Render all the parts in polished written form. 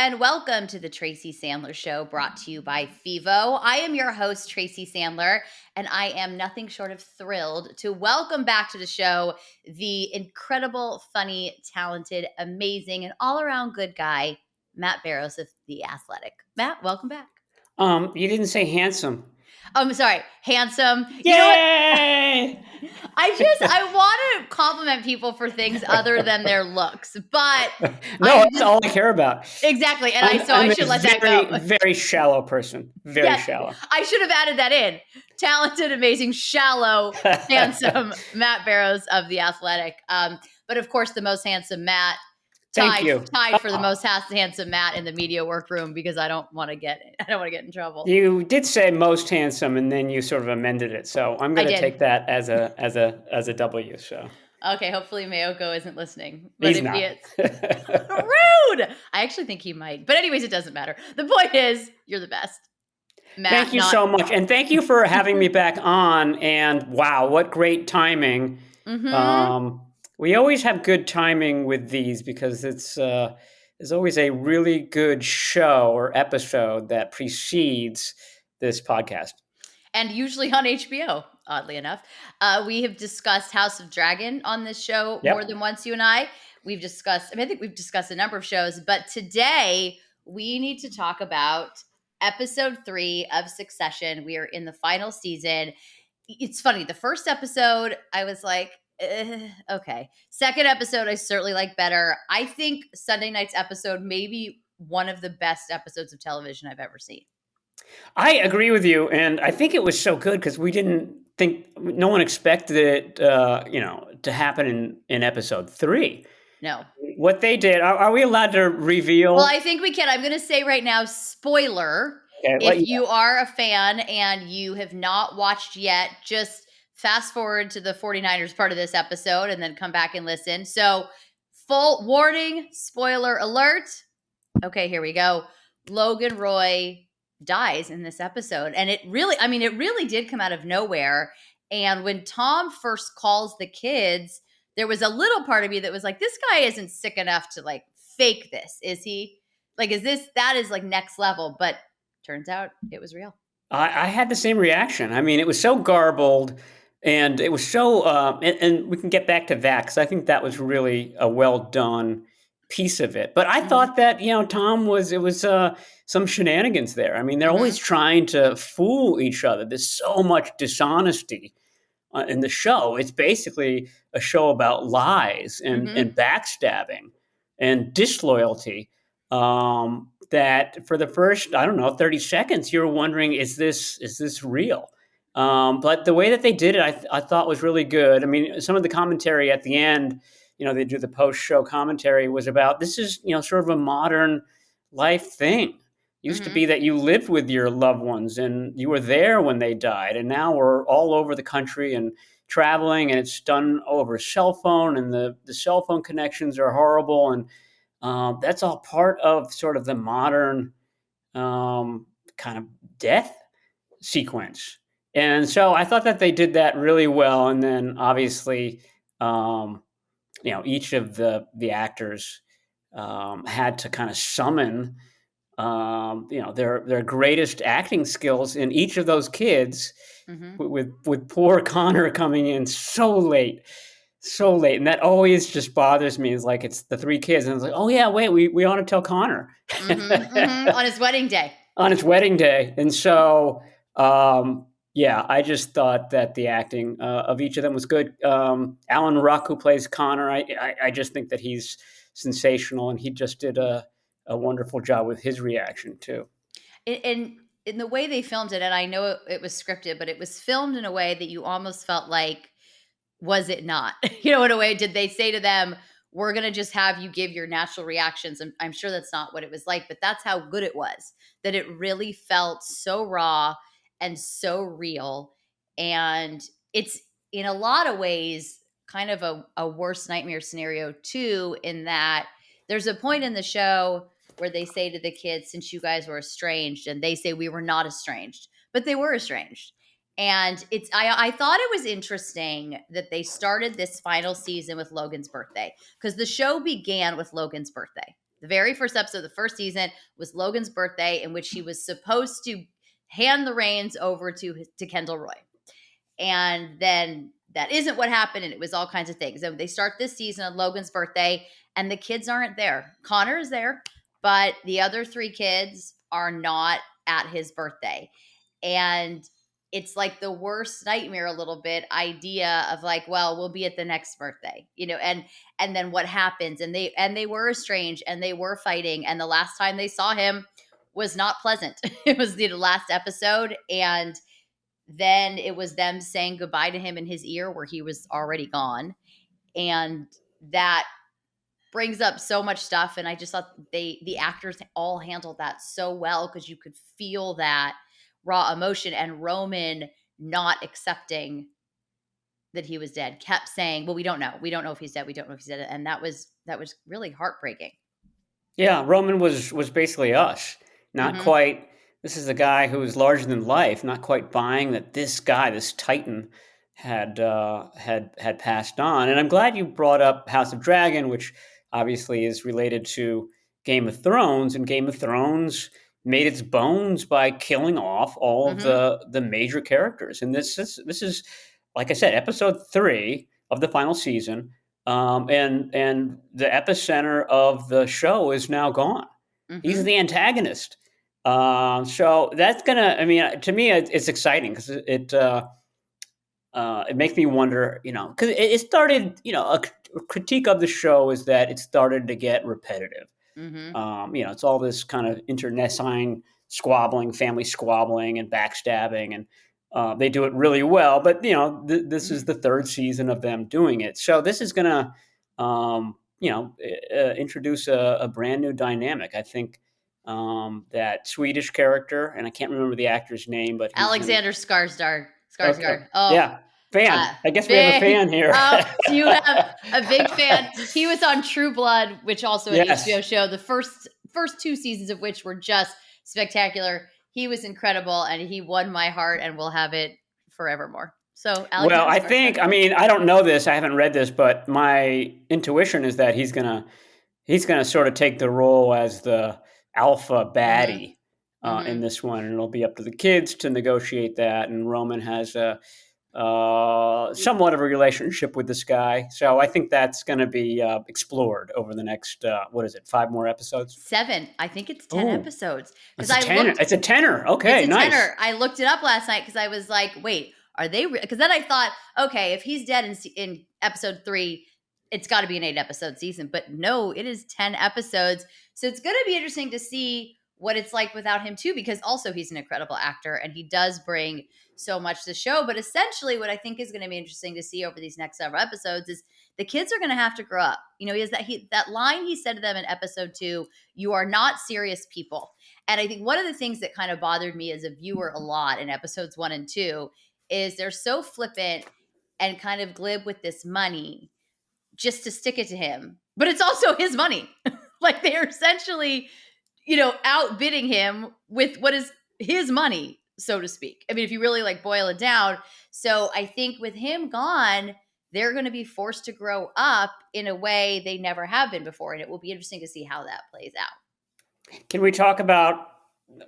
and welcome to the Tracy Sandler Show, brought to you by FIVO. I am your host, Tracy Sandler, and I am nothing short of thrilled to welcome back to the show the incredible, funny, talented, amazing, and all-around good guy, Matt Barrows of The Athletic. Matt, welcome back. You didn't say handsome. Oh, I'm sorry, handsome. Yay! You know what? I want to compliment people for things other than their looks, but No, that's all I care about. Exactly, and I'm I a should let that go. very shallow person. Very shallow. I should have added that in. Talented, amazing, shallow, handsome Matt Barrows of The Athletic. But of course, the most handsome Matt. Thank you. Tied for the most handsome Matt in the media workroom because I don't want to get in trouble. You did say most handsome, and then you sort of amended it. So I'm going to take that as a W. So. Okay, hopefully Mayoko isn't listening. But he's not. Rude! I actually think he might. But anyways, it doesn't matter. The point is, you're the best. Matt, thank you so much. And thank you for having me back on. And wow, what great timing. Mm-hmm. We always have good timing with these because there's always a really good show or episode that precedes this podcast. And usually on HBO, oddly enough. We have discussed House of Dragon on this show more than once, you and I. I think we've discussed a number of shows, but today we need to talk about episode 3 of Succession. We are in the final season. It's funny. The first episode, I was like, okay. Second episode, I certainly like better. I think Sunday night's episode may be one of the best episodes of television I've ever seen. I agree with you, and I think it was so good because no one expected it, to happen in episode 3. No. What they did, are we allowed to reveal? Well, I think we can. I'm going to say right now, spoiler. Okay, if you are a fan and you have not watched yet, just fast forward to the 49ers part of this episode and then come back and listen. So, full warning, spoiler alert. Okay, here we go. Logan Roy dies in this episode. And it really did come out of nowhere. And when Tom first calls the kids, there was a little part of me that was like, this guy isn't sick enough to like fake this, is he? Like, that is like next level. But turns out it was real. I had the same reaction. I mean, it was so garbled. And it was so, and we can get back to that because I think that was really a well done piece of it. But I thought that, Tom it was some shenanigans there. I mean, they're always trying to fool each other. There's so much dishonesty in the show. It's basically a show about lies and backstabbing and disloyalty. That for the first, 30 seconds, you're wondering, is this real? But the way that they did it, I thought was really good. I mean, some of the commentary at the end, they do the post-show commentary, was about this is, sort of a modern life thing. Used to be that you lived with your loved ones and you were there when they died. And now we're all over the country and traveling, and it's done over cell phone, and the cell phone connections are horrible. And that's all part of sort of the modern kind of death sequence. And so I thought that they did that really well. And then obviously, each of the actors had to kind of summon, their greatest acting skills in each of those kids, with poor Connor coming in so late. And that always just bothers me. Is like, it's the 3 kids. And it's like, oh yeah, wait, we ought to tell Connor. On his wedding day. On his wedding day. And so, I just thought that the acting of each of them was good. Alan Ruck, who plays Connor, I just think that he's sensational, and he just did a wonderful job with his reaction too. In the way they filmed it, and I know it was scripted, but it was filmed in a way that you almost felt like, was it not? In a way, did they say to them, we're going to just have you give your natural reactions? And I'm sure that's not what it was like, but that's how good it was, that it really felt so raw and so real. And it's in a lot of ways kind of a worst nightmare scenario too, in that there's a point in the show where they say to the kids, since you guys were estranged, and they say we were not estranged, but they were estranged. And I thought it was interesting that they started this final season with Logan's birthday, because the show began with Logan's birthday. The very first episode of the first season was Logan's birthday, in which he was supposed to hand the reins over to Kendall Roy. And then that isn't what happened, and it was all kinds of things. And they start this season on Logan's birthday, and the kids aren't there. Connor is there, but the other three kids are not at his birthday. And it's like the worst nightmare a little bit idea of like, well, we'll be at the next birthday, and then what happens? And they were estranged, and they were fighting, and the last time they saw him was not pleasant. It was the last episode, and then it was them saying goodbye to him in his ear where he was already gone. And that brings up so much stuff. And I just thought the actors all handled that so well, because you could feel that raw emotion. And Roman not accepting that he was dead, kept saying, well, we don't know. We don't know if he's dead. We don't know if he's dead. And that was really heartbreaking. Yeah, Roman was basically us. Not Mm-hmm. quite. This is a guy who was larger than life. Not quite buying that this guy, this Titan, had passed on. And I'm glad you brought up House of Dragon, which obviously is related to Game of Thrones. And Game of Thrones made its bones by killing off all of Mm-hmm. the major characters. And this is like I said, episode 3 of the final season. And the epicenter of the show is now gone. He's Mm-hmm. the antagonist. So that's gonna. I mean, to me, it's exciting because it makes me wonder. Because it started. A critique of the show is that it started to get repetitive. Mm-hmm. It's all this kind of internecine squabbling, family squabbling, and backstabbing, and they do it really well. But this is the third season of them doing it, so this is going to, introduce a brand new dynamic. I think that Swedish character, and I can't remember the actor's name, but he's in. Alexander Skarsgård. Okay, Skarsgård. Oh, yeah, fan. I guess we have a big. fan here. Oh, you have a big fan. He was on True Blood, which also an Yes. HBO show. The first two seasons of which were just spectacular. He was incredible, and he won my heart, and will have it forevermore. So Well, Alexander I Skarsgård. think, I mean, I don't know this. I haven't read this, but my intuition is that he's gonna sort of take the role as the alpha Mm-hmm. baddie in Mm-hmm. this one, and it'll be up to the kids to negotiate that. And Roman has a somewhat of a relationship with this guy, so I think that's going to be explored over the next what is it, 5 more episodes? 7. I think it's 10 Oh, episodes. Because it's a I tenor. looked It's a tenor. It's Okay, a nice. tenor. I looked it up last night because I was like, wait, are they? Because then I thought, okay, if he's dead in episode 3, it's got to be an 8 episode season. But no, it is 10 episodes. So it's going to be interesting to see what it's like without him too, because also he's an incredible actor and he does bring so much to the show. But essentially, what I think is going to be interesting to see over these next several episodes is the kids are going to have to grow up. Is that line he said to them in episode 2, "You are not serious people." And I think one of the things that kind of bothered me as a viewer a lot in episodes 1 and 2 is they're so flippant and kind of glib with this money just to stick it to him. But it's also his money. Like they're essentially, outbidding him with what is his money, so to speak. I mean, if you really like boil it down. So I think with him gone, they're going to be forced to grow up in a way they never have been before. And it will be interesting to see how that plays out. Can we talk about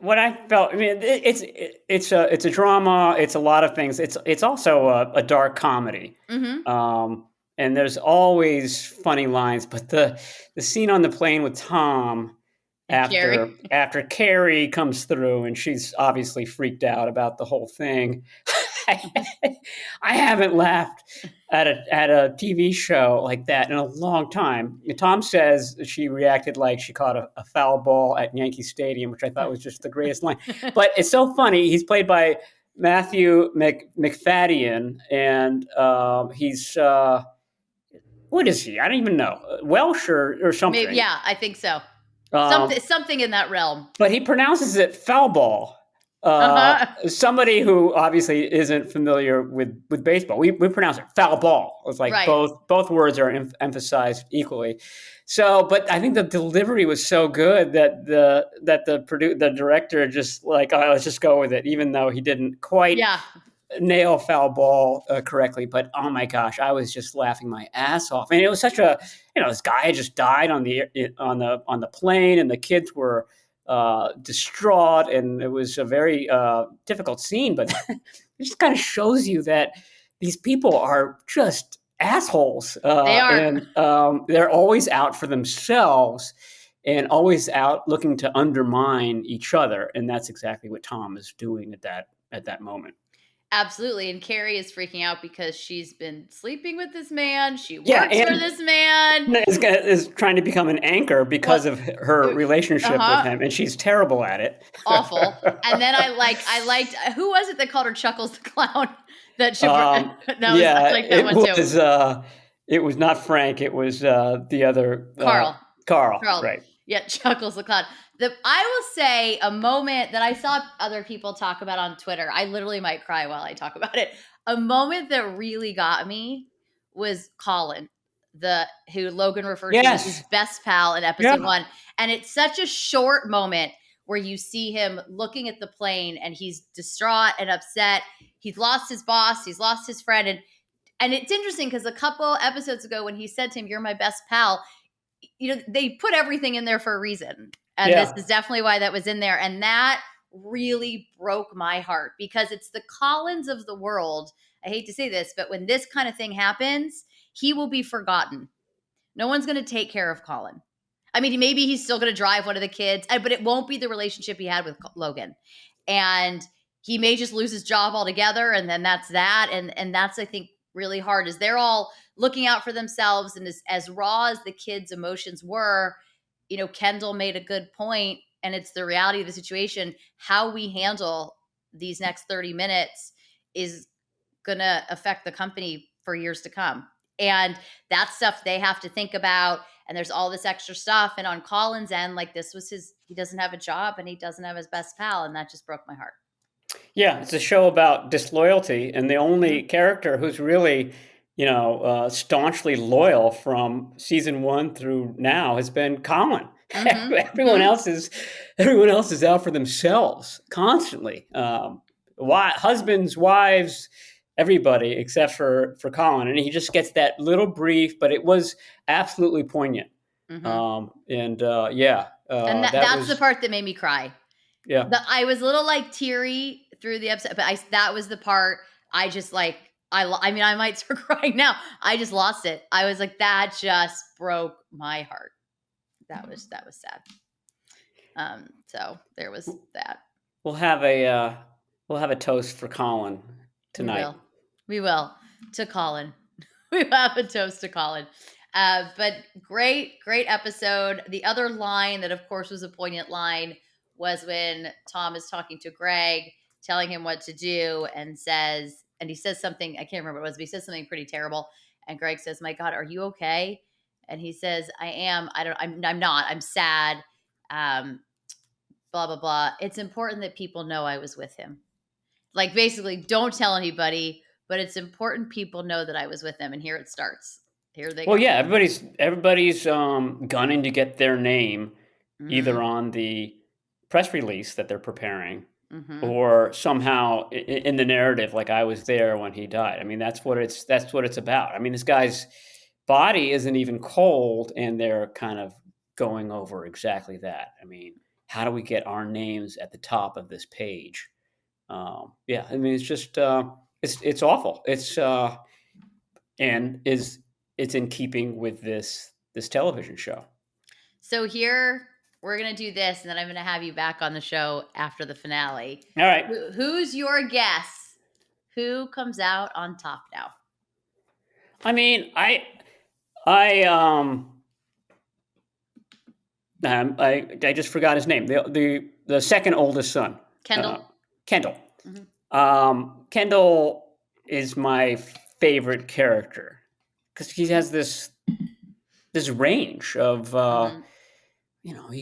what I felt? I mean, it's a drama. It's a lot of things. It's also a dark comedy, Mm-hmm. um, and there's always funny lines. But the scene on the plane with Tom And Carrie. after Carrie comes through, and she's obviously freaked out about the whole thing. I haven't laughed at a TV show like that in a long time. Tom says she reacted like she caught a foul ball at Yankee Stadium, which I thought was just the greatest line. But it's so funny. He's played by Matthew McFadden, and he's what is he? I don't even know. Welsh or Maybe, something. yeah, I think so. Um, Something in that realm. but he pronounces it foul ball. Uh-huh. Somebody who obviously isn't familiar with baseball, we pronounce it foul ball. It's like Right. both words are emphasized equally. So, but I think the delivery was so good that the director just like, oh, let's just go with it, even though he didn't quite Yeah. nail foul ball correctly, but oh my gosh, I was just laughing my ass off. And it was such a, this guy had just died on the plane, and the kids were distraught, and it was a very difficult scene. But it just kind of shows you that these people are just assholes, They are. and they're always out for themselves and always out looking to undermine each other, and that's exactly what Tom is doing at that moment. Absolutely. And Carrie is freaking out because she's been sleeping with this man. She Yeah, works for and this man. is trying to become an anchor Well, because of her relationship with uh-huh. him, and she's terrible at it. Awful. And then I liked who was it that called her Chuckles the clown? That should I Yeah, like that one too. it was not Frank. It was the other Carl. Carl. Carl. Right? Yeah, Chuckles the clown. I will say a moment that I saw other people talk about on Twitter. I literally might cry while I talk about it. A moment that really got me was Colin, the who Logan referred to as his Yes. best pal in episode Yeah. 1. And it's such a short moment where you see him looking at the plane and he's distraught and upset. He's lost his boss, he's lost his friend, and it's interesting because a couple episodes ago when he said to him, "You're my best pal," they put everything in there for a reason. And this Yeah. is definitely why that was in there. And that really broke my heart because it's the Collins of the world. I hate to say this, but when this kind of thing happens, he will be forgotten. No one's going to take care of Colin. I mean, maybe he's still going to drive one of the kids, but it won't be the relationship he had with Logan. And he may just lose his job altogether, and then that's that. And that's, I think, really hard. Is they're all looking out for themselves, and as raw as the kids' emotions were, Kendall made a good point, and it's the reality of the situation. How we handle these next 30 minutes is going to affect the company for years to come. And that's stuff they have to think about. And there's all this extra stuff. And on Colin's end, like this was he doesn't have a job and he doesn't have his best pal. And that just broke my heart. Yeah, it's a show about disloyalty, and the only Mm-hmm. character who's really, staunchly loyal from season one through now has been Colin. Mm-hmm. everyone Mm-hmm. else is everyone else is out for themselves constantly. Husbands, wives, everybody except for Colin, and he just gets that little brief, but it was absolutely poignant. Mm-hmm. Yeah, And that that's the was part that made me cry. yeah. I was a little like teary through the episode, but that was the part I just like. I mean, I might start crying now. I just lost it. I was like, that just broke my heart. That was sad. So there was that. We'll have a toast for Colin We tonight. will. We will. To Colin. We have a toast to Colin. But great episode. The other line that, of course, was a poignant line was when Tom is talking to Greg, telling him what to do, and he says something, I can't remember what it was, but he says something pretty terrible. And Greg says, "My God, are you okay?" And he says, "I am. I'm not. I'm sad. Um, blah, blah, blah. It's important that people know I was with him." Like basically, don't tell anybody, but it's important people know that I was with them. And here it starts. Here they Well, go. yeah, everybody's gunning to get their name Mm-hmm. either on the press release that they're preparing Mm-hmm. or somehow in the narrative, like I was there when he died. I mean, that's what it's about. I mean, this guy's body isn't even cold, and they're kind of going over exactly that. I mean, how do we get our names at the top of this page? Yeah, I mean, it's just it's awful. And it's in keeping with this television show. So here we're gonna do this, and then I'm gonna have you back on the show after the finale. All right. Who's your guess? Who comes out on top now? I mean, I I just forgot his name. The second oldest son, Kendall. Kendall. Mm-hmm. Kendall is my favorite character because he has this range of Mm-hmm.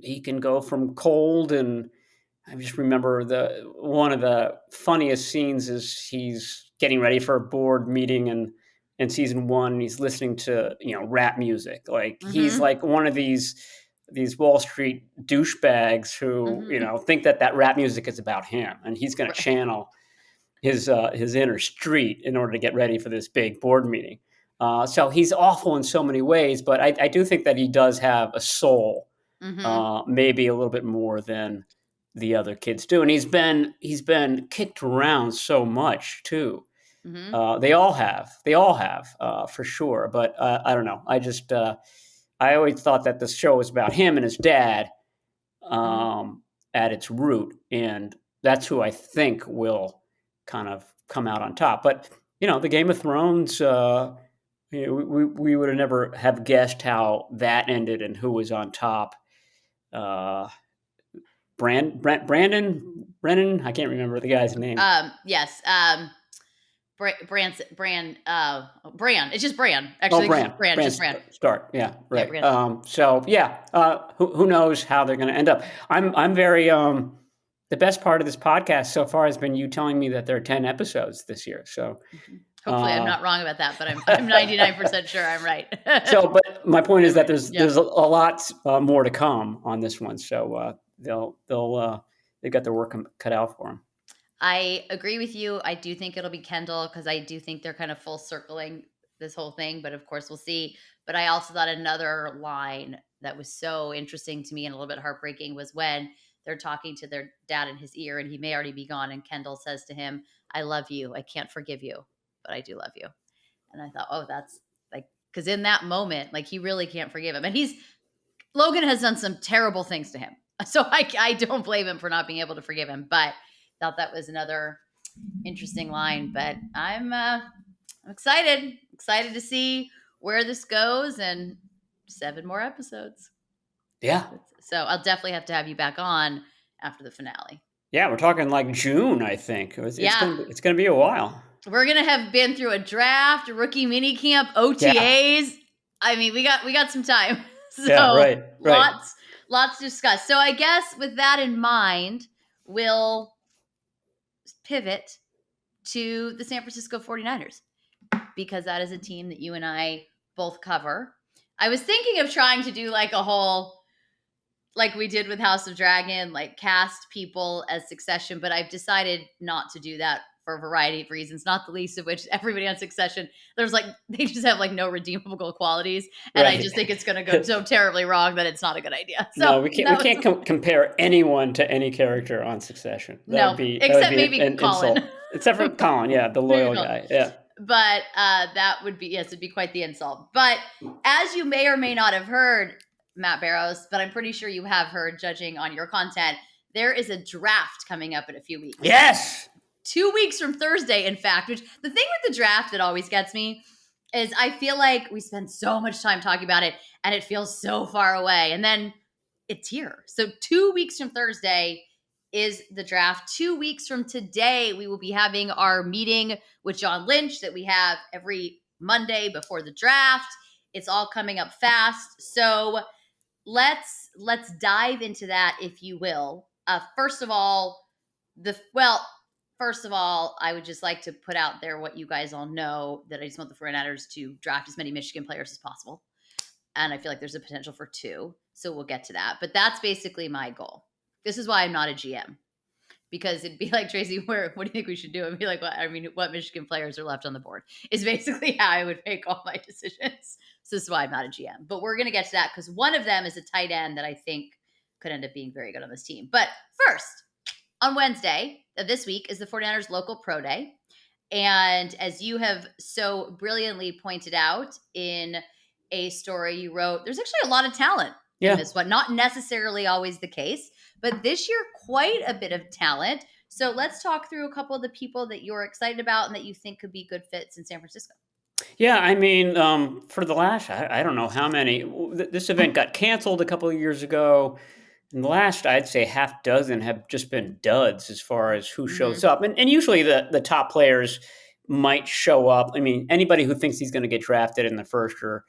he can go from cold, and I just remember the one of the funniest scenes is he's getting ready for a board meeting in season one. He's listening to rap music. Like he's Mm-hmm. like one of these Wall Street douchebags who Mm-hmm. think that rap music is about him, and he's going to channel his inner street in order to get ready for this big board meeting. So he's awful in so many ways, but I do think that he does have a soul, Mhm. maybe a little bit more than the other kids do. And he's been kicked around so much too. Mhm. They all have for sure. But I don't know. I always thought that the show was about him and his dad, Mhm. um, at its root, and that's who I think will kind of come out on top. But the Game of Thrones, we would have never have guessed how that ended and who was on top. Uh, Brennan. I can't remember the guy's name. Yes. Brand. It's just Brand. Oh, Actually, it's just Bran. Brand. It's Bran just Brand. Start. Yeah, Yeah, right. Brand. So yeah, who knows how they're going to end up? I'm very The best part of this podcast so far has been you telling me that there are 10 episodes this year. So Mhm. Hopefully, I'm uh, not wrong about that, but I'm 99% sure I'm right. but my point is I'm that right. there's Yeah. there's a lot more to come on this one. So they've got their work cut out for them. I agree with you. I do think it'll be Kendall because I do think they're kind of full circling this whole thing, but of course we'll see. But I also thought another line that was so interesting to me and a little bit heartbreaking was when they're talking to their dad in his ear and he may already be gone. And Kendall says to him, I love you. I can't forgive you, but I do love you. And I thought, oh, that's like, because in that moment, like he really can't forgive him. And Logan has done some terrible things to him. So I don't blame him for not being able to forgive him, but thought that was another interesting line. But I'm excited to see where this goes and 7 more episodes. Yeah, So I'll definitely have to have you back on after the finale. yeah, we're talking like June, I think. It's Yeah, gonna be a while. we're gonna have been through a draft, a rookie mini camp, Yeah, OTAs. I mean, we got some time, yeah, so right, right. lots to discuss. So I guess with that in mind, we'll pivot to the San Francisco 49ers because that is a team that you and I both cover. I was thinking of trying to do like a whole, like we did with House of Dragon, like cast people as Succession, but I've decided not to do that for a variety of reasons, not the least of which everybody on Succession, there's like, they just have like no redeemable qualities. And I just Right. think it's going to go so terribly wrong that it's not a good idea. So No, we can't. We that was, can't compare anyone to any character on Succession. no, That would except be maybe an Colin. insult. Except for Colin, yeah, the Maybe loyal Colin. guy. Yeah, But that would be, yes, it'd be quite the insult. But as you may or may not have heard, Matt Barrows, but I'm pretty sure you have heard, judging on your content, there is a draft coming up in a few weeks. yes, 2 weeks from Thursday, in fact. Which the thing with the draft that always gets me is I feel like we spend so much time talking about it, and it feels so far away, and then it's here. So 2 weeks from Thursday is the draft. 2 weeks from today, we will be having our meeting with John Lynch that we have every Monday before the draft. It's all coming up fast. So let's dive into that, if you will. First of all, I would just like to put out there what you guys all know, that I just want the 49ers to draft as many Michigan players as possible. And I feel like there's a potential for 2. So we'll get to that. But that's basically my goal. This is why I'm not a GM, because it'd be like, Tracy, what do you think we should do? I'd be like, what Michigan players are left on the board is basically how I would make all my decisions. So this is why I'm not a GM. But we're going to get to that because one of them is a tight end that I think could end up being very good on this team. But first, on Wednesday of this week is the 49ers local pro day. And as you have so brilliantly pointed out in a story you wrote, there's actually a lot of talent in yeah. this one. Not necessarily always the case, but this year, quite a bit of talent. So let's talk through a couple of the people that you're excited about and that you think could be good fits in San Francisco. Yeah, I mean, for the last, I don't know how many, this event got canceled a couple of years ago. And the last, I'd say, half dozen have just been duds as far as who shows Mm-hmm. up. And usually the top players might show up. I mean, anybody who thinks he's going to get drafted in the first or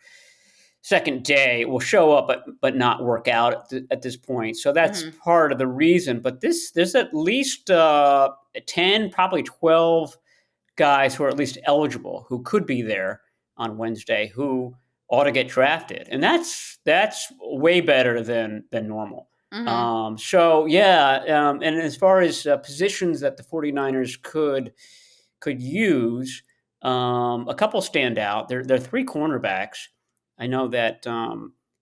second day will show up, but not work out at this point. So that's Mm-hmm. part of the reason. But there's at least 10, probably 12 guys who are at least eligible who could be there on Wednesday who ought to get drafted, and that's way better than normal. Mm-hmm. So yeah, and as far as positions that the 49ers could could use a couple stand out. They're three cornerbacks. I know that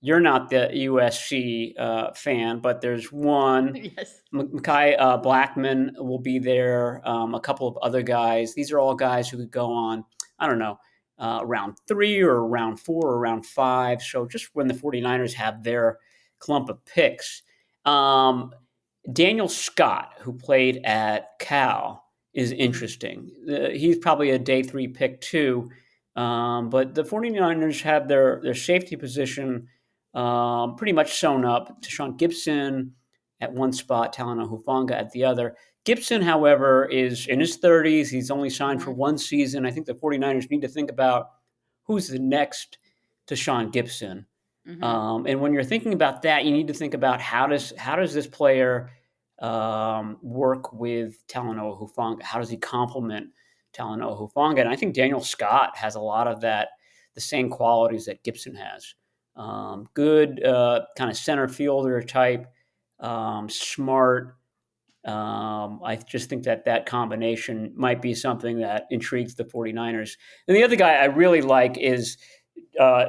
you're not the USC fan, but there's one. Yes. Makai Blackman will be there. A couple of other guys. These are all guys who could go on, I don't know, round three or round four or round five. So just when the 49ers have their clump of picks. Daniel Scott, who played at Cal, is Hmm. interesting. He's probably a day three pick too. But the 49ers have their safety position pretty much sewn up. Deshaun Gibson at one spot, Talanoa Hufanga at the other. Gibson, however, is in his 30s. He's only signed for Hmm. one season. I think the 49ers need to think about who's the next Deshaun Gibson. Hmm. And when you're thinking about that, you need to think about how does this player work with Talanoa Hufanga? How does he complement Talanoa Hufanga? And I think Daniel Scott has a lot of that, the same qualities that Gibson has. Good kind of center fielder type, smart. I just think that that combination might be something that intrigues the 49ers. And the other guy I really like is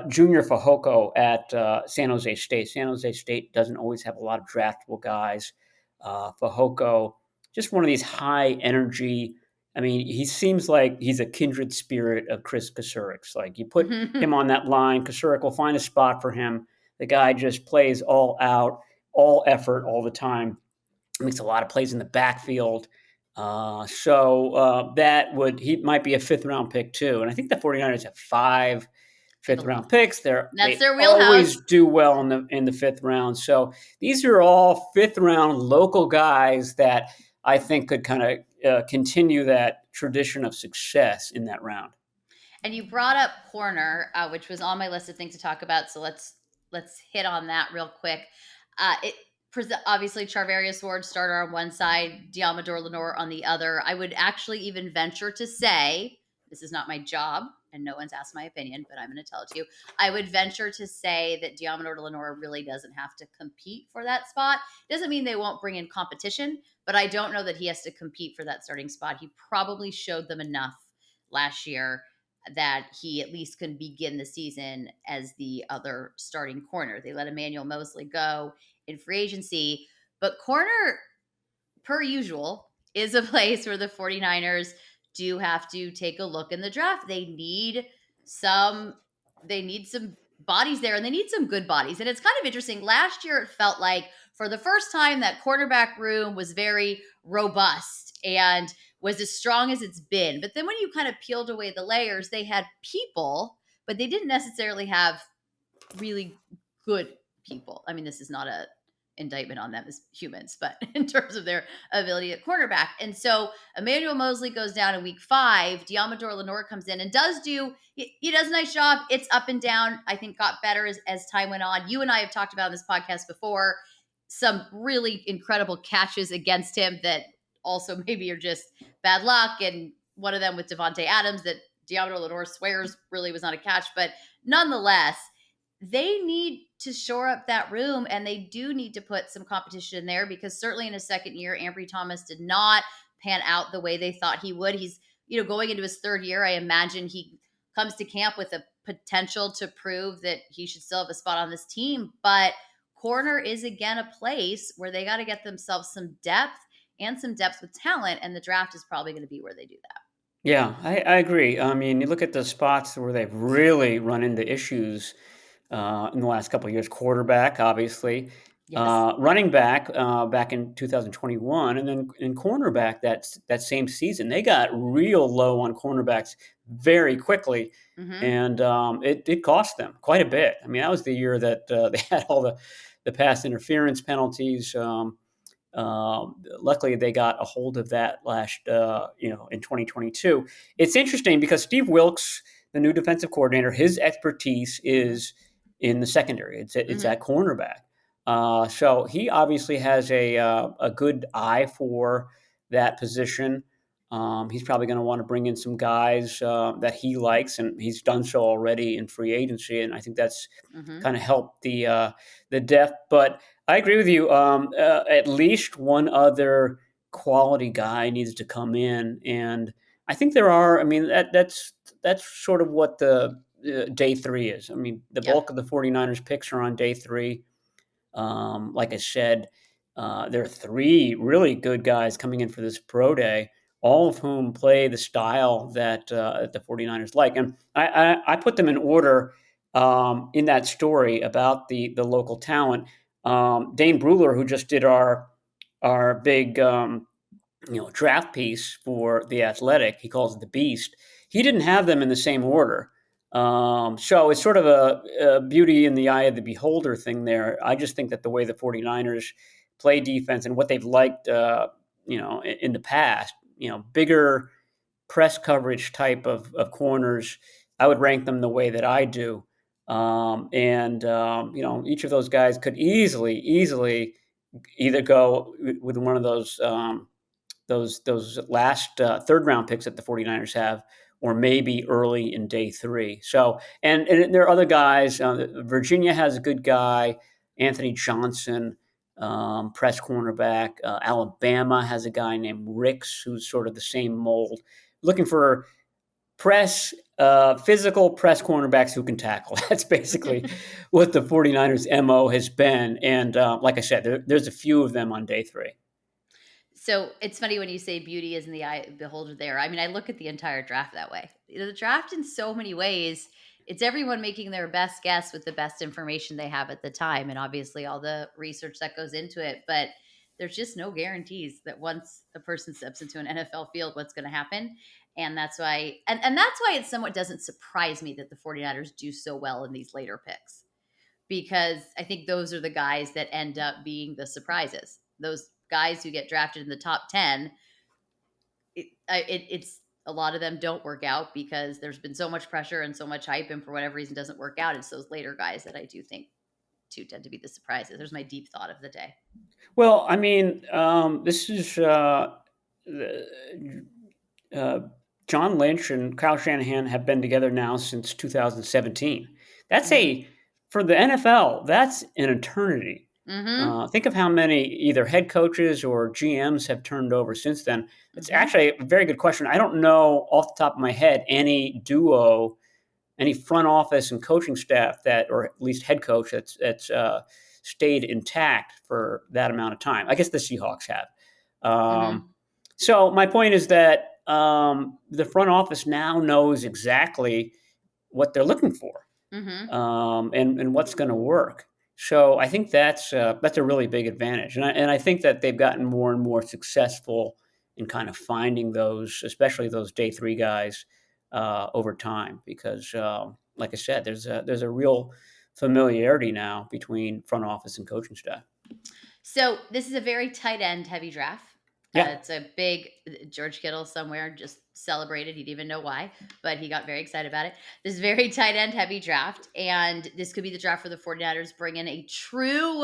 Junior Fajoko at San Jose State. San Jose State doesn't always have a lot of draftable guys. Fajoko, just one of these high energy. I mean, he seems like he's a kindred spirit of Chris Kasurik's. Like you put him on that line, Kasurik will find a spot for him. The guy just plays all out, all effort, all the time. Makes a lot of plays in the backfield. That would he might be a fifth round pick too. And I think the 49ers have five fifth round picks. That's They their always wheelhouse. do well in the fifth round. So these are all fifth round local guys that I think could kind of continue that tradition of success in that round. And you brought up corner, which was on my list of things to talk about. So let's hit on that real quick. It obviously Charvarius Ward starter on one side, Diamador Lenore on the other. I would actually even venture to say this is not my job, and no one's asked my opinion, but I'm going to tell it to you. I would venture to say that Diamador Lenore really doesn't have to compete for that spot. Doesn't mean they won't bring in competition, but I don't know that he has to compete for that starting spot. He probably showed them enough last year that he at least can begin the season as the other starting corner. They let Emmanuel Mosley go in free agency, but corner, per usual, is a place where the 49ers do have to take a look in the draft. Some they need some bodies there, and they need some good bodies. And it's kind of interesting. Last year it felt like for the first time that quarterback room was very robust and was as strong as it's been. But then when you kind of peeled away the layers, they had people, but they didn't necessarily have really good people. I mean, this is not a indictment on them as humans, but in terms of their ability at quarterback. And so Emmanuel Mosley goes down in week 5. Diamador Lenore comes in and he does a nice job. It's up and down. I think got better as time went on. You and I have talked about in this podcast before some really incredible catches against him that also maybe are just bad luck. And one of them with Devontae Adams that Diamador Lenore swears really was not a catch. But nonetheless, they need to shore up that room, and they do need to put some competition in there because certainly in his second year, Ambry Thomas did not pan out the way they thought he would. He's, going into his third year. I imagine he comes to camp with a potential to prove that he should still have a spot on this team. But corner is again a place where they got to get themselves some depth and some depth with talent, and the draft is probably going to be where they do that. Yeah, I agree. I mean, you look at the spots where they've really run into issues in the last couple of years. Quarterback, obviously, Yes. running back back in 2021, and then in cornerback that same season, they got real low on cornerbacks very quickly, Mm-hmm. and it cost them quite a bit. I mean, that was the year that they had all the pass interference penalties. Luckily, they got a hold of that in 2022. It's interesting because Steve Wilkes, the new defensive coordinator, his expertise Mm-hmm. is in the secondary. It's Mm-hmm. at cornerback. So he obviously has a good eye for that position. He's probably going to want to bring in some guys that he likes, and he's done so already in free agency. And I think that's Mm-hmm. kind of helped the depth. But I agree with you. At least one other quality guy needs to come in, and I think there are. I mean, that's sort of what the day three is. I mean, the Yep. bulk of the 49ers picks are on day three. Like I said, there are three really good guys coming in for this pro day, all of whom play the style that the 49ers like. And I put them in order in that story about the local talent. Dane Bruler, who just did our big draft piece for the Athletic. He calls it the Beast. He didn't have them in the same order. So it's sort of a beauty in the eye of the beholder thing there. I just think that the way the 49ers play defense and what they've liked, in the past, bigger press coverage type of corners, I would rank them the way that I do. Each of those guys could easily either go with one of those last third round picks that the 49ers have, or maybe early in day three. So, and there are other guys. Virginia has a good guy, Anthony Johnson, press cornerback. Alabama has a guy named Ricks, who's sort of the same mold. Looking for physical press cornerbacks who can tackle. That's basically what the 49ers MO has been. And like I said, there's a few of them on day three. So it's funny when you say beauty is in the eye of the beholder there. I mean, I look at the entire draft that way. The draft, in so many ways, it's everyone making their best guess with the best information they have at the time, and obviously all the research that goes into it. But there's just no guarantees that once a person steps into an NFL field, what's going to happen. And that's why, and that's why it somewhat doesn't surprise me that the 49ers do so well in these later picks, because I think those are the guys that end up being the surprises. Those guys who get drafted in the top 10, it's a lot of them don't work out because there's been so much pressure and so much hype, and for whatever reason doesn't work out. It's those later guys that I do think too tend to be the surprises. There's my deep thought of the day. Well, I mean, this is uh, John Lynch and Kyle Shanahan have been together now since 2017. That's Mm-hmm. for the NFL, that's an eternity. Mm-hmm. Think of how many either head coaches or GMs have turned over since then. It's Mm-hmm. actually a very good question. I don't know off the top of my head any front office and coaching staff that, or at least head coach that's stayed intact for that amount of time. I guess the Seahawks have. Mm-hmm. Um, so my point is that the front office now knows exactly what they're looking for, Mm-hmm. and what's going to work. So I think that's a really big advantage, and I think that they've gotten more and more successful in kind of finding those, especially those day three guys, over time. Because, like I said, there's a real familiarity now between front office and coaching staff. So this is a very tight end heavy draft. Yeah. It's a big George Kittle somewhere just celebrated. He didn't even know why, but he got very excited about it. This is very tight end heavy draft, and this could be the draft for the 49ers. Bring in a true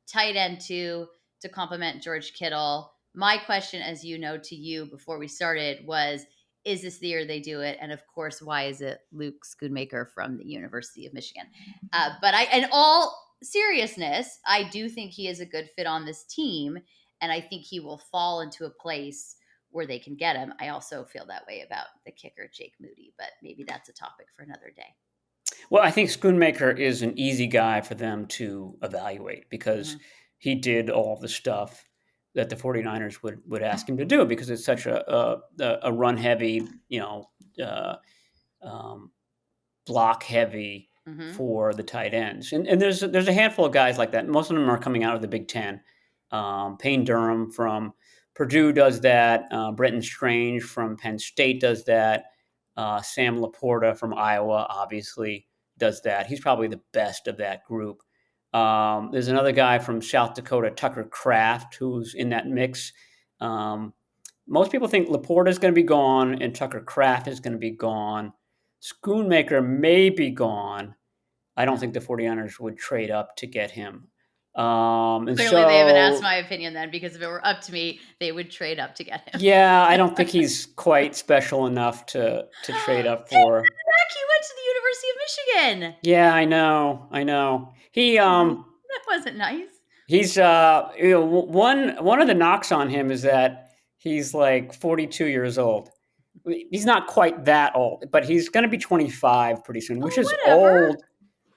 tight end to complement George Kittle. My question, as you know, to you before we started was, is this the year they do it? And of course, why is it Luke Schoonmaker from the University of Michigan? But in all seriousness, I do think he is a good fit on this team, and I think he will fall into a place where they can get him. I also feel that way about the kicker, Jake Moody, but maybe that's a topic for another day. Well, I think Schoonmaker is an easy guy for them to evaluate because Mm-hmm. he did all the stuff that the 49ers would ask him to do, because it's such a run heavy, uh, um, block heavy Mm-hmm. for the tight ends. And there's a handful of guys like that. Most of them are coming out of the Big Ten. Payne Durham from Purdue does that. Brenton Strange from Penn State does that. Sam Laporta from Iowa obviously does that. He's probably the best of that group. There's another guy from South Dakota, Tucker Kraft, who's in that mix. Um, Most people think Laporta is going to be gone and Tucker Kraft is going to be gone. Schoonmaker may be gone. I don't think the 49ers would trade up to get him. And Clearly, they haven't asked so, my opinion then, because if it were up to me, they would trade up to get him. yeah, I don't think he's quite special enough to trade up Take for. that back. He went to the University of Michigan. Yeah, I know. That wasn't nice. He's one of the knocks on him is that he's like 42 years old. he's not quite that old, but he's going to be 25 pretty soon, which Oh, is whatever. old,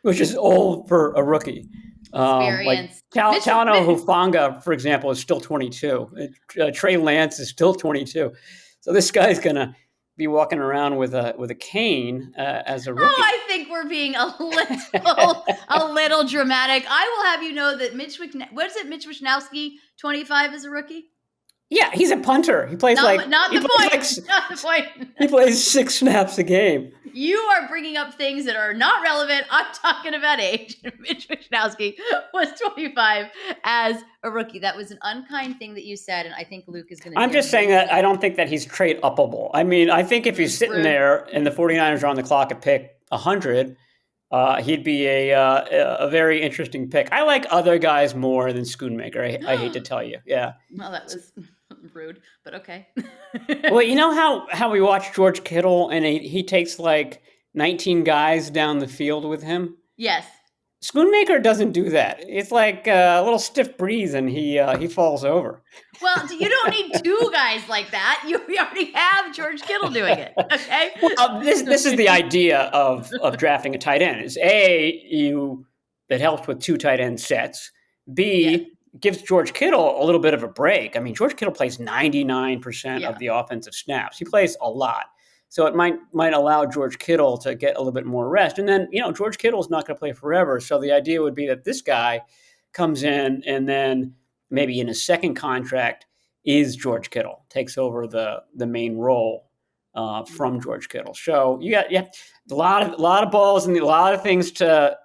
which is old for a rookie. Like Experience. Talano Hufanga, for example, is still 22. Trey Lance is still 22. So this guy's going to be walking around with a cane as a Oh, rookie. I think we're being a little dramatic. I will have you know that what is it? Mitch Wishnowsky, 25 as a rookie. Yeah, he's a punter. Not He the plays point. like Not the point. he plays 6 snaps a game. You are bringing up things that are not relevant. I'm talking about age. Mitch Wishnowsky was 25 as a rookie. That was an unkind thing that you said, and I think Luke is going to I'm be just saying that I amazing. don't think that he's trade upable. I mean, I think if he's sitting Rude. there and the 49ers are on the clock at pick 100, he'd be a very interesting pick. I like other guys more than Schoonmaker. I hate to tell you. Yeah. Well, that was rude, but okay. Well, you know how we watch George Kittle and he takes like 19 guys down the field with him? Yes. Schoonmaker doesn't do that. It's like a little stiff breeze and he falls over. Well, you don't need two guys like that. We already have George Kittle doing it. Okay. Well, this is the idea of drafting a tight end. Is it helps with two tight end sets. Yes. B gives George Kittle a little bit of a break. I mean, George Kittle plays 99% of Yeah. the offensive snaps. He plays a lot. So it might allow George Kittle to get a little bit more rest. And then, George Kittle's not going to play forever. So the idea would be that this guy comes in and then maybe in his second contract is George Kittle, takes over the main role from George Kittle. So you got a lot of balls and a lot of things to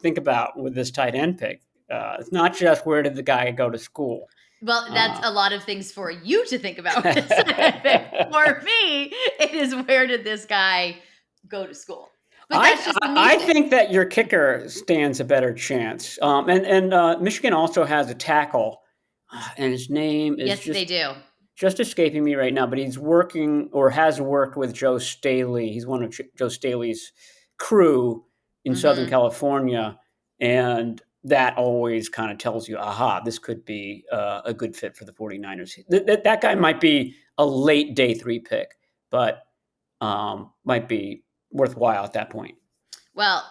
think about with this tight end pick. It's not just where did the guy go to school. Well, that's Uh, a lot of things for you to think about. For me, it is where did this guy go to school? But that's just the me I thing. think that your kicker stands a better chance. And Michigan also has a tackle, and his name is Yes, they do. just escaping me right now, but he's working or has worked with Joe Staley. He's one of Joe Staley's crew in Southern Hmm. California. And that always kind of tells you, aha, this could be a good fit for the 49ers. That guy might be a late day 3 pick, but might be worthwhile at that point. Well,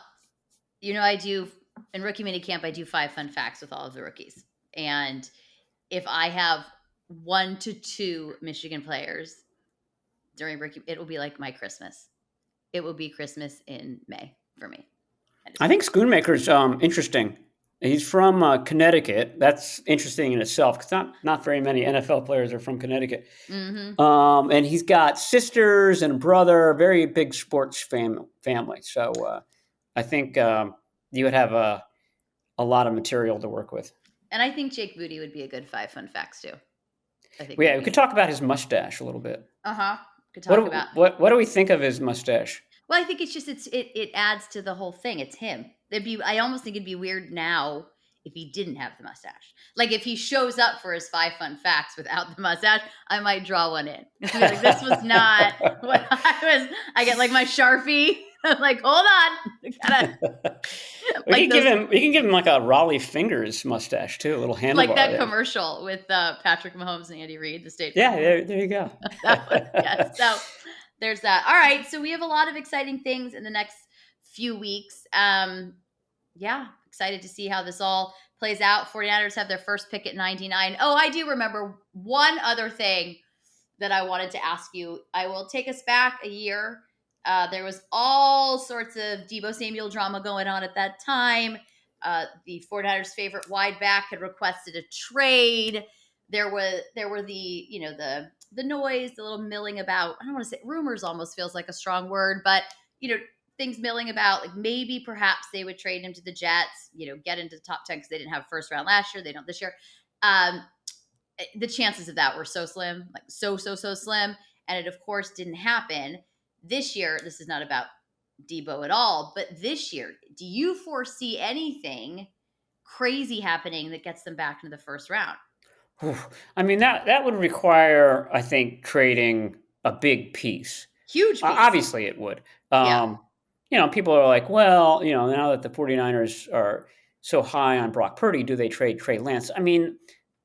I do in rookie minicamp, I do 5 fun facts with all of the rookies. And if I have 1 to 2 Michigan players during rookie, it will be like my Christmas. It will be Christmas in May for me. I think Schoonmaker's interesting. He's from Connecticut. That's interesting in itself because not very many NFL players are from Connecticut. Mm-hmm. And he's got sisters and a brother, very big sports family. So I think you would have a lot of material to work with. And I think Jake Booty would be a good 5 fun facts too. I think. Well, yeah, we could talk about his mustache a little bit. Uh-huh. Could talk about. What do we think of his mustache? Well, I think it's just it adds to the whole thing. It's him. I almost think it'd be weird now if he didn't have the mustache. Like if he shows up for his 5 fun facts without the mustache, I might draw one in. I'd be like, this was not what I was. I get like my Sharpie. I'm like, hold on. We can give him like a Raleigh Fingers mustache too, a little handlebar. Like that there. commercial with Patrick Mahomes and Andy Reid, the state. Yeah, there you go. Yes. So there's that. All right. So we have a lot of exciting things in the next few weeks. Yeah, excited to see how this all plays out. 49ers have their first pick at 99. Oh, I do remember one other thing that I wanted to ask you. I will take us back a year. There was all sorts of Deebo Samuel drama going on at that time. The 49ers' favorite wide back had requested a trade. There were the noise, the little milling about. I don't want to say rumors. Almost feels like a strong word, but things milling about like maybe perhaps they would trade him to the Jets. Get into the top 10 because they didn't have first round last year. They don't this year. The chances of that were so slim, like so slim, and it of course didn't happen. This year, this is not about Deebo at all, but this year, do you foresee anything crazy happening that gets them back into the first round? I mean, that would require, I think, trading a big piece. Huge piece. Obviously, it would. Yeah. People are like, well, now that the 49ers are so high on Brock Purdy, do they trade Trey Lance? I mean,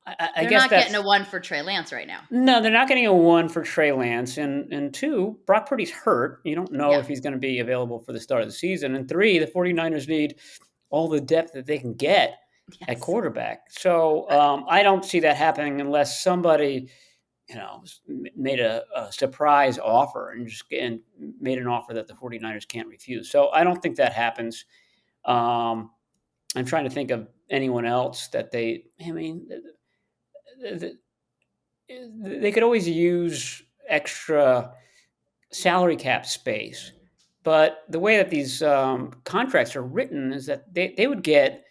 I They're guess not getting a that's 1 for Trey Lance right now. no, they're not getting a 1 for Trey Lance, and 2, Brock Purdy's hurt. You don't know Yeah. if he's gonna be available for the start of the season, and 3, the 49ers need all the depth that they can get at Yes. quarterback. So, I don't see that happening unless somebody, made a surprise offer and made an offer that the 49ers can't refuse. So, I don't think that happens. Um, I'm trying to think of anyone else that I mean, th they could always use extra salary cap space. But the way that these contracts are written is that they would get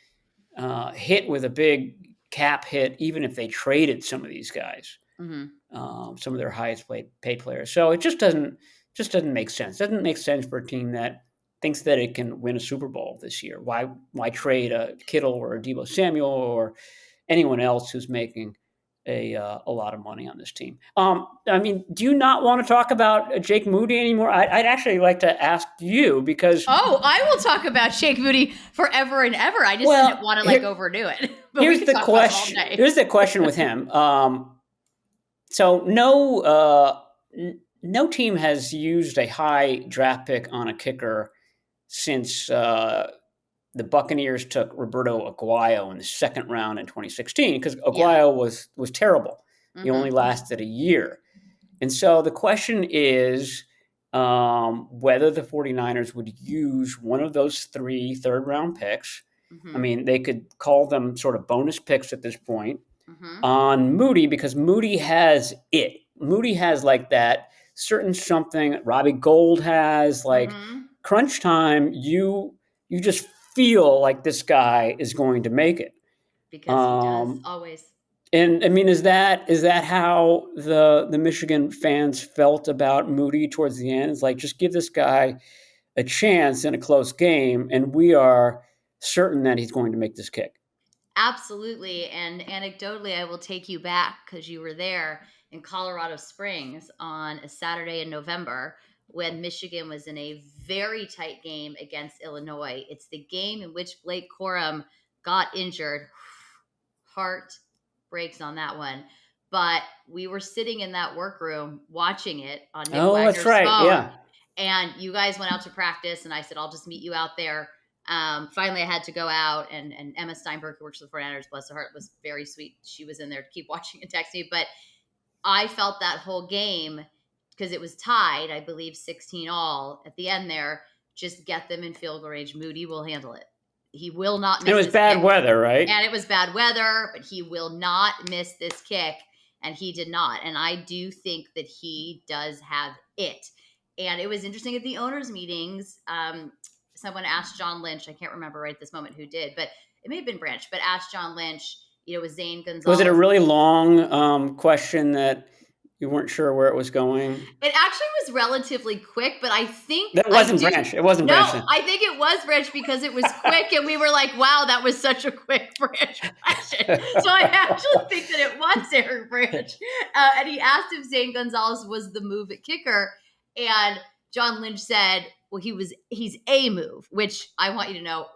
hit with a big cap hit even if they traded some of these guys, Mhm. some of their highest paid players. So it just doesn't make sense. Doesn't make sense for a team that thinks that it can win a Super Bowl this year. Why trade a Kittle or a Debo Samuel or anyone else who's making a lot of money on this team? I mean, do you not want to talk about Jake Moody anymore? I'd actually like to ask you because Oh, I will talk about Shake Moody forever and ever. I just didn't well, wanna, like, overdo it, but we here's could the talk about him all question. day. Here's the question with him. So no team has used a high draft pick on a kicker since the Buccaneers took Roberto Aguayo in the second round in 2016 because Yeah. Aguayo was terrible. He only Mhm. lasted a year. And so the question is whether the 49ers would use one of those 3 third round picks. I Mhm. mean, they could call them sort of bonus picks at this point Mhm. on Moody because Moody has it. Moody has like that certain something Robbie Gold has, like Mhm. crunch time, you just feel like this guy is going to make it. Because he does, Um, always. and I mean, is that how the Michigan fans felt about Moody towards the end? It's like just give this guy a chance in a close game, and we are certain that he's going to make this kick. Absolutely, and anecdotally, I will take you back because you were there in Colorado Springs on a Saturday in November when Michigan was in a very tight game against Illinois. It's the game in which Blake Corum got injured. Heart breaks on that one. But we were sitting in that workroom watching it on Nick Oh, that's Wagner's right. phone, Yeah. and you guys went out to practice, and I said, I'll just meet you out there. Finally, I had to go out, and Emma Steinberg, who works for the 49ers, bless her heart, was very sweet. She was in there to keep watching and text me. But I felt that whole game because it was tied, I believe 16 all at the end there. Just get them in field goal range. Moody will handle it. He will not And it miss was this bad kick. weather, right? And it was bad weather, but he will not miss this kick. And he did not. And I do think that he does have it. And it was interesting at the owners' meetings. Someone asked John Lynch, I can't remember right at this moment who did, but it may have been Branch, but asked John Lynch, was Zane Was it a Gonzalez. really long question that you weren't sure where it was going? It actually was relatively quick, but I think That I wasn't do. Branch. It wasn't No, Branch then. I think it was Branch because it was quick, and we were like, "Wow, that was such a quick Branch question." So I actually think that it was Eric Branch, and he asked if Zane Gonzalez was the move at kicker, and John Lynch said, "Well, he's a move," which I want you to know.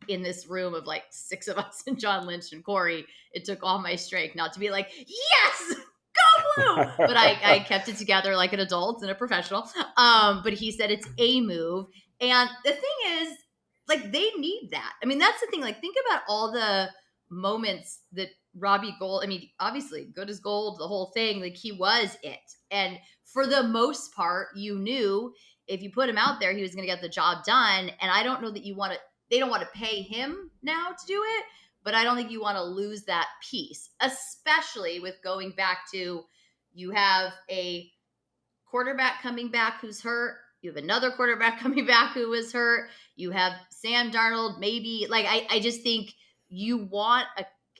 In this room of like 6 of us and John Lynch and Corey, it took all my strength not to be like, yes, go blue. But I kept it together like an adult and a professional. But he said it's a move. And the thing is, like, they need that. I mean, that's the thing. Like, think about all the moments that Robbie Gold, I mean, obviously, good as gold, the whole thing, like, he was it. And for the most part, you knew if you put him out there, he was going to get the job done. And I don't know that they don't want to pay him now to do it, but I don't think you want to lose that piece, especially with going back to you have a quarterback coming back who's hurt. You have another quarterback coming back who was hurt. You have Sam Darnold, maybe. Like, I just think you want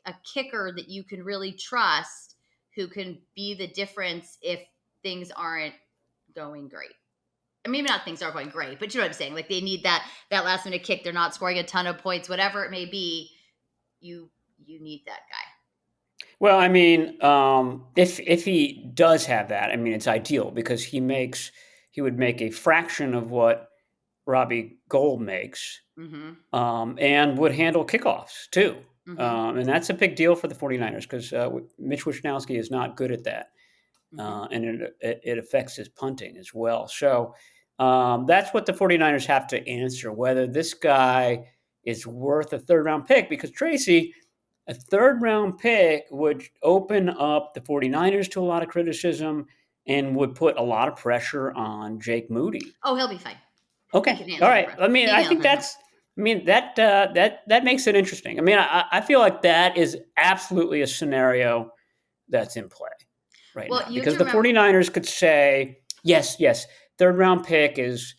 a kicker that you can really trust who can be the difference if things aren't going great. Maybe not things are going great, but you know what I'm saying. Like they need that last minute kick. They're not scoring a ton of points, whatever it may be. You need that guy. Well, I mean, if he does have that, I mean, it's ideal because he would make a fraction of what Robbie Gold makes, Mm-hmm. and would handle kickoffs too. Mhm. And that's a big deal for the 49ers because Mitch Wishnowsky is not good at that. Mhm. And it affects his punting as well. So that's what the 49ers have to answer, whether this guy is worth a third round pick. Because Tracy, a third round pick would open up the 49ers to a lot of criticism and would put a lot of pressure on Jake Moody. Oh, he'll be fine. He Okay. can All handle the right. pressure. I mean, He can I handle think pressure. that makes it interesting. I mean, I feel like that is absolutely a scenario that's in play right Well, now you have because to the remember. 49ers could say, yes, yes, third round pick is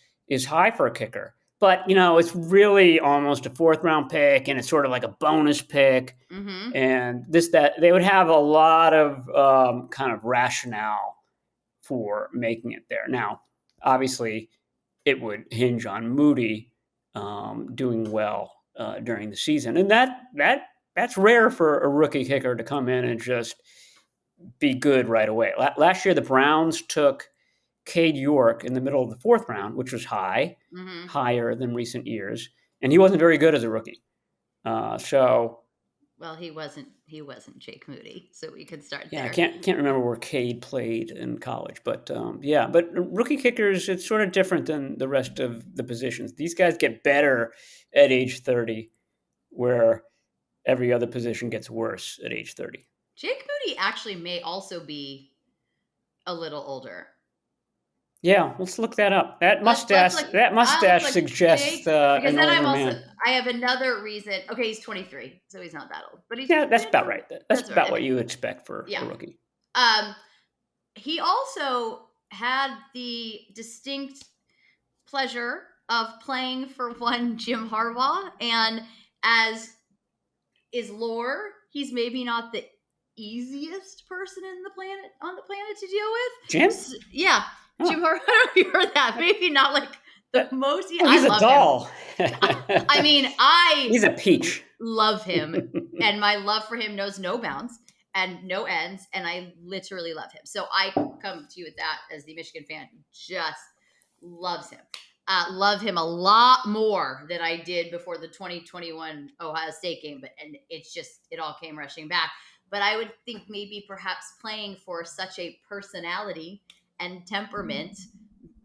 high for a kicker. But, it's really almost a fourth round pick and it's sort of like a bonus pick. Mhm. And that they would have a lot of kind of rationale for making it there. Now, obviously, it would hinge on Moody doing well during the season, and that's rare for a rookie kicker to come in and just be good right away. Last year, the Browns took Cade York in the middle of the fourth round, which was Mhm. higher than recent years, and he wasn't very good as a rookie. So Well, he wasn't Jake Moody, so we could start yeah, I there. can't remember where Cade played in college, but yeah, but rookie kickers, it's sort of different than the rest of the positions. These guys get better at age 30, where every other position gets worse at age 30. Jake Moody actually may also be a little older. Yeah, let's look that up. That Let's mustache, look. that I'll look mustache like suggests Jake because an then older man. I have another reason. Okay, he's 23, so he's not that old, but he's Yeah, that's yeah, about right. That's that's right. about what Okay, you expect for yeah. a rookie. Um, he also had the distinct pleasure of playing for one Jim Harbaugh, and as is lore, he's maybe not the easiest person in the planet on the planet to deal with. Jim? Yeah, Jim Oh, Harbaugh. I don't know if you heard that. Maybe not like the that, most. oh, I he's a love him. doll. I mean, I He's a peach. love him, and my love for him knows no bounds and no ends, and I literally love him. So I come to you with that as the Michigan fan who just loves him. Love him a lot more than I did before the 2021 Ohio State game, but and it all came rushing back. But I would think maybe perhaps playing for such a personality and temperament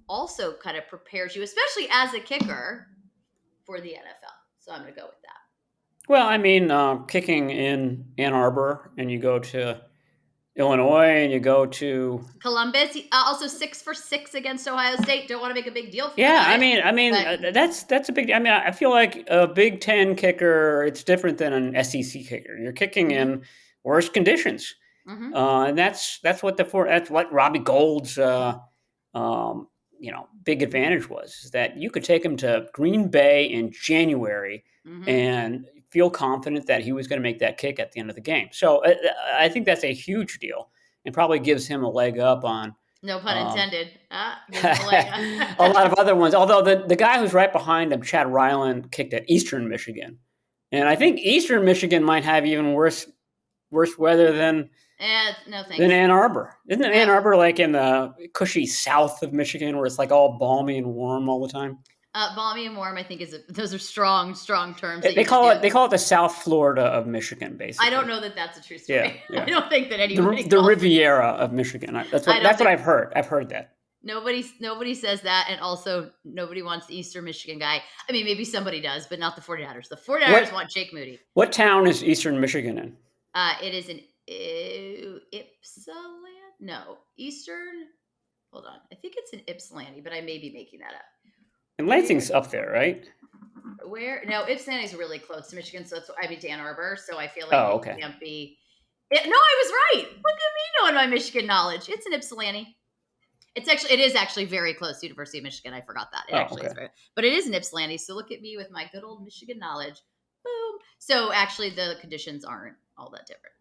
also kind of prepares you, especially as a kicker, for the NFL. So I'm going to go with that. Well, I mean, kicking in Ann Arbor, and you go to Illinois, and you go to Columbus, also 6 for 6 against Ohio State. Don't want to make a big deal yeah. about it, but That's a big. I mean, I feel like a Big Ten kicker. It's different than an SEC kicker. You're kicking mm-hmm, in worse conditions, mm-hmm. and that's what Robbie Gold's um, big advantage was is that you could take him to Green Bay in January Mm-hmm. and feel confident that he was going to make that kick at the end of the game. So I think that's a huge deal and probably gives him a leg up on No pun um, intended. Gives him a leg. a lot of other ones. Although the guy who's right behind him, Chad Ryland, kicked at Eastern Michigan, and I think Eastern Michigan might have even worse weather No than thanks. Ann Arbor. Isn't Ann No. Arbor like in the cushy south of Michigan where it's like all balmy and warm all the time? Balmy and warm, I think those are strong, strong terms that They you just call use. it the South Florida of Michigan, I don't basically. know that that's a true Yeah, story. I yeah. don't think that The anybody the calls it. Riviera of Michigan. I don't That's what think I've heard. I've heard that. nobody says that, and also nobody wants the Eastern Michigan guy. I mean, maybe somebody does, but not the 49ers. The 49ers What want Jake Moody. what town is Eastern Michigan in? It is an Ypsilanti. No, Eastern. Hold on. I think it's an Ypsilanti, but I may be making that up. And Where? Lansing's up there, right? Where? No, Ypsilanti is really close to Michigan, so I mean to Ann Arbor. So I feel like Oh, it okay. can't be. No, I was right. Look at me knowing my Michigan knowledge. It's an Ypsilanti. It is actually very close to University of Michigan. I forgot that. It Oh, actually is okay. very, but it is an Ypsilanti. So look at me with my good old Michigan knowledge. Boom. So actually, the conditions aren't all that different.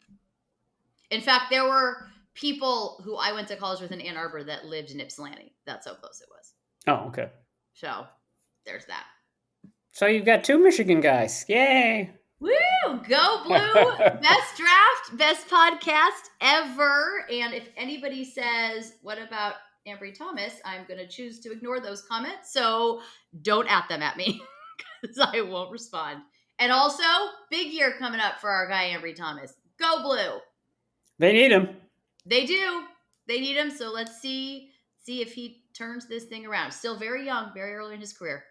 In fact, there were people who I went to college with in Ann Arbor that lived in Ypsilanti. That's how close it was. Oh, okay. So there's that. So you've got two Michigan guys. Yay! Woo! Go Blue! Best draft, best podcast ever. And if anybody says, what about Ambry Thomas? I'm going to choose to ignore those comments. So don't at them at me because I won't respond. And also, big year coming up for our guy Ambry Thomas. Go Blue. They need him. They do. They need him. So let's see if he turns this thing around. Still very young, very early in his career.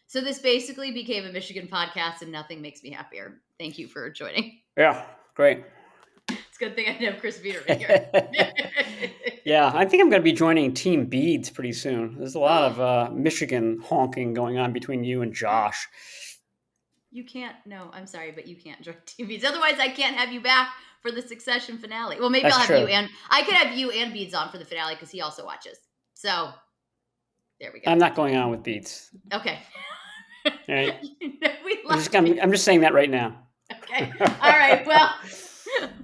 So this basically became a Michigan podcast, and nothing makes me happier. Thank you for joining. Yeah, great. It's a good thing I know Chris Biederman here. Yeah, I think I'm going to be joining Team Beads pretty soon. There's a lot of Michigan honking going on between you and Josh. You can't. No, I'm sorry, but you can't join Team Beads. Otherwise, I can't have you back for the Succession finale. Well, maybe That's I'll have true. you and I could have you and Beads on for the finale because he also watches. So there we go. I'm not going on with Beads. Okay. Right? We I'm just saying that right now. Okay. All right. Well,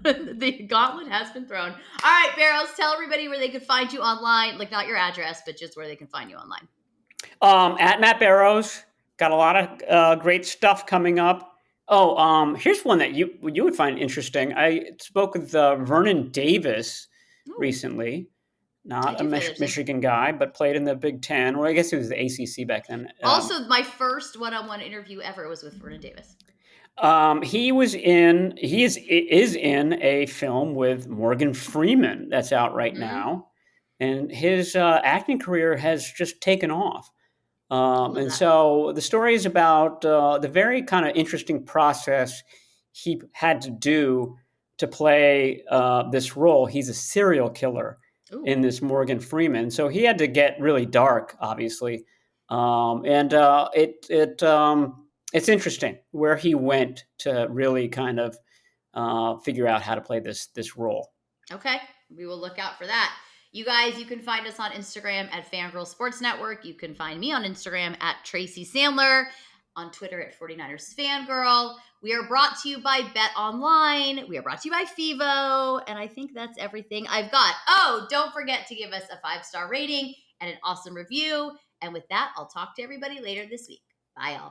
the gauntlet has been thrown. All right, Barrows, tell everybody where they could find you online. Like not your address, but just where they can find you online. At Matt Barrows, got a lot of great stuff coming up. Oh, here's one that you would find interesting. I spoke with Vernon Davis recently. Not a Michigan guy, but played in the Big Ten, or I guess it was the ACC back then. Also, my first one-on-one interview ever was with Vernon Davis. He is in a film with Morgan Freeman that's out right now, and his acting career has just taken off. And so the story is about the very kind of interesting process he had to do to play this role. He's a serial killer in this Morgan Freeman, so he had to get really dark, obviously, and it's interesting where he went to really kind of figure out how to play this role. Okay, we will look out for that. You guys, you can find us on Instagram at Fangirl Sports Network. You can find me on Instagram at Tracy Sandler, on Twitter at 49ers Fangirl. We are brought to you by Bet Online. We are brought to you by FIVO. And I think that's everything I've got. Oh, don't forget to give us a 5-star rating and an awesome review. And with that, I'll talk to everybody later this week. Bye, all.